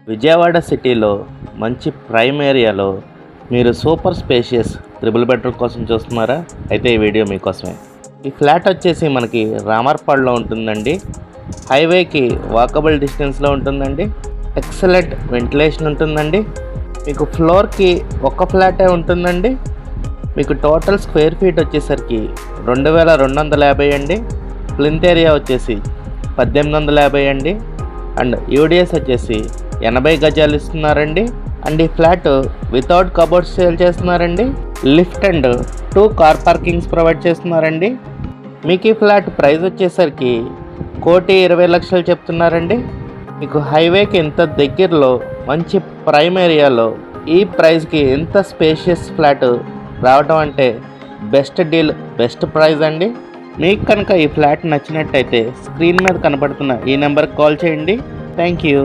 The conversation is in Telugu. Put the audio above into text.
విజయవాడ సిటీలో మంచి ప్రైమ్ ఏరియాలో మీరు సూపర్ స్పేషియస్ త్రిబుల్ బెడ్రూమ్ కోసం చూస్తున్నారా? అయితే ఈ వీడియో మీకోసమే. ఈ ఫ్లాట్ వచ్చేసి మనకి రామర్పాడులో ఉంటుందండి. హైవేకి వాకబుల్ డిస్టెన్స్లో ఉంటుందండి. ఎక్సలెంట్ వెంటిలేషన్ ఉంటుందండి. మీకు ఫ్లోర్కి ఒక ఫ్లాటే ఉంటుందండి. మీకు టోటల్ స్క్వేర్ ఫీట్ వచ్చేసరికి 2250 అండి. ప్లింత్ ఏరియా వచ్చేసి 1850 అండి. అండ్ యూడిఎస్ వచ్చేసి 80 గజాలు ఇస్తున్నారండి. అండ్ ఈ ఫ్లాట్ వితౌట్ కబోర్డ్స్ సేల్ చేస్తున్నారండి. Lift and 2 car parkings provide చేస్తున్నారండి. మీకు ఈ ఫ్లాట్ ప్రైస్ వచ్చేసరికి 1,20,00,000 చెప్తున్నారండి. మీకు హైవేకి ఎంత దగ్గరలో మంచి ప్రైమ్ ఏరియాలో ఈ ప్రైస్కి ఎంత స్పేషియస్ ఫ్లాట్ రావడం అంటే బెస్ట్ డీల్, బెస్ట్ ప్రైస్ అండి. మీకు కనుక ఈ ఫ్లాట్ నచ్చినట్టయితే స్క్రీన్ మీద కనబడుతున్న ఈ నెంబర్కి కాల్ చేయండి. Thank you.